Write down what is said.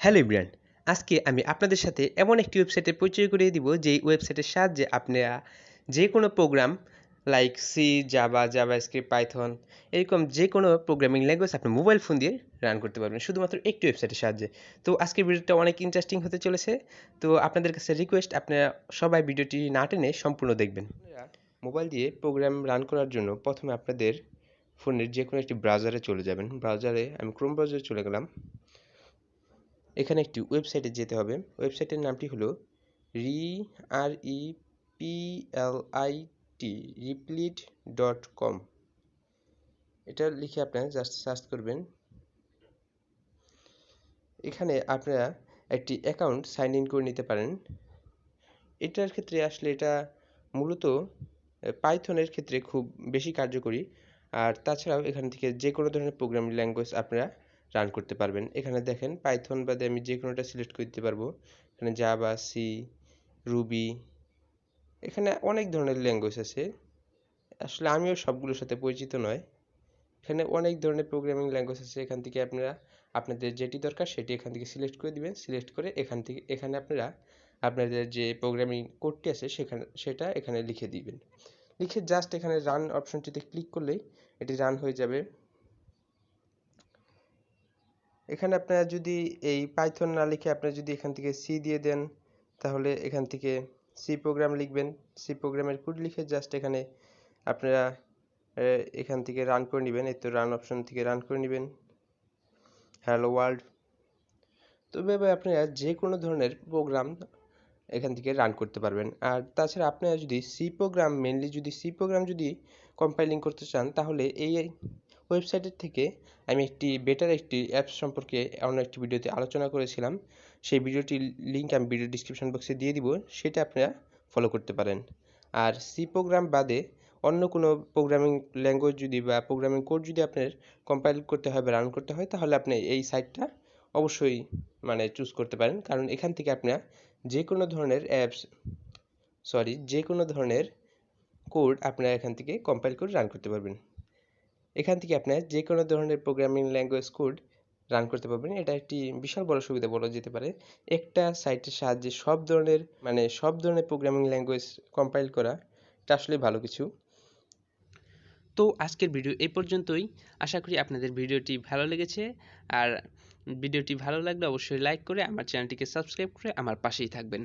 Hello everyone, আজকে আমি আপনাদের সাথে এমন একটি ওয়েবসাইটের পরিচয় করিয়ে দিব যেই ওয়েবসাইটের সাহায্যে আপনারা যে কোনো program like C, Java, JavaScript, Python এরকম যে কোনো প্রোগ্রামিং ল্যাঙ্গুয়েজ আপনি মোবাইল ফোন দিয়ে রান করতে পারবেন শুধুমাত্র একটি ওয়েবসাইটের সাহায্যে। তো আজকের ভিডিওটা অনেক ইন্টারেস্টিং হতে চলেছে। তো আপনাদের কাছে রিকোয়েস্ট, আপনারা সবাই ভিডিওটি না টেনে সম্পূর্ণ দেখবেন। আপনারা মোবাইল দিয়ে প্রোগ্রাম রান করার জন্য প্রথমে আপনাদের ফোনের যে কোনো একটি ব্রাউজারে চলে যাবেন। ব্রাউজারে আমি ক্রোম ব্রাউজারে চলে গেলাম। এখানে একটি ওয়েবসাইটে যেতে হবে। ওয়েবসাইটের নামটি হলো replit.com। এটা লিখে আপনারা জাস্ট সার্চ করবেন। এখানে আপনারা একটি অ্যাকাউন্ট সাইন ইন করে নিতে পারেন। এটার ক্ষেত্রে আসলে এটা মূলত পাইথনের ক্ষেত্রে খুব বেশি কার্যকরী। আর তাছাড়াও এখান থেকে যে কোনো ধরনের প্রোগ্রামিং ল্যাঙ্গুয়েজ আপনারা রান করতে পারবেন। এখানে দেখেন পাইথন বাদে আমি যে কোনোটা সিলেক্ট করে দিতে পারবো। এখানে জাভা, সি, রুবি, এখানে অনেক ধরনের ল্যাঙ্গুয়েজ আছে। আসলে আমিও সবগুলোর সাথে পরিচিত নয়। এখানে অনেক ধরনের প্রোগ্রামিং ল্যাঙ্গুয়েজ আছে। এখান থেকে আপনারা আপনাদের যেটি দরকার সেটি এখান থেকে সিলেক্ট করে দিবেন। সিলেক্ট করে এখানে আপনারা আপনাদের যে প্রোগ্রামিং কোডটি আছে সেটা এখানে লিখে দিবেন। লিখে জাস্ট এখানে রান অপশনটিতে ক্লিক করলেই এটি রান হয়ে যাবে। এখানে আপনারা যদি এই পাইথন না লিখে আপনারা যদি এখান থেকে সি দিয়ে দেন, তাহলে এখান থেকে সি প্রোগ্রাম লিখবেন। সি প্রোগ্রামের কোড লিখে জাস্ট এখানে আপনারা এখান থেকে রান করে নেবেন। এই তো রান অপশন থেকে রান করে নেবেন, হ্যালো ওয়ার্ল্ড। তো এভাবে আপনারা যে কোনো ধরনের প্রোগ্রাম এখান থেকে রান করতে পারবেন। আর তাছাড়া আপনারা যদি সি প্রোগ্রাম যদি কম্পাইলিং করতে চান, তাহলে এই ওয়েবসাইটের থেকে আমি একটি অ্যাপস সম্পর্কে অন্য একটি ভিডিওতে আলোচনা করেছিলাম। সেই ভিডিওটির লিঙ্ক আমি ভিডিও ডিসক্রিপশন বক্সে দিয়ে দিব, সেটা আপনারা ফলো করতে পারেন। আর সি প্রোগ্রাম বাদে অন্য কোনো প্রোগ্রামিং ল্যাঙ্গুয়েজ বা প্রোগ্রামিং কোড যদি আপনার কম্পাইল করতে হয় বা রান করতে হয়, তাহলে আপনি এই সাইটটা অবশ্যই চুজ করতে পারেন। কারণ এখান থেকে আপনারা যে কোনো ধরনের যে কোনো ধরনের কোড আপনারা এখান থেকে কম্পাইল করে রান করতে পারবেন। এখান থেকে আপনারা যে কোনো ধরনের প্রোগ্রামিং ল্যাঙ্গুয়েজ কোড রান করতে পারবেন। এটা একটি বিশাল বড় সুবিধা বলা যেতে পারে। একটা সাইটের সাহায্যে সব ধরনের প্রোগ্রামিং ল্যাঙ্গুয়েজ কম্পাইল করা, এটা আসলে ভালো কিছু। তো আজকের ভিডিও এই পর্যন্তই। আশা করি আপনাদের ভিডিওটি ভালো লেগেছে। আর ভিডিওটি ভালো লাগলে অবশ্যই লাইক করে আমার চ্যানেলটিকে সাবস্ক্রাইব করে আমার পাশেই থাকবেন।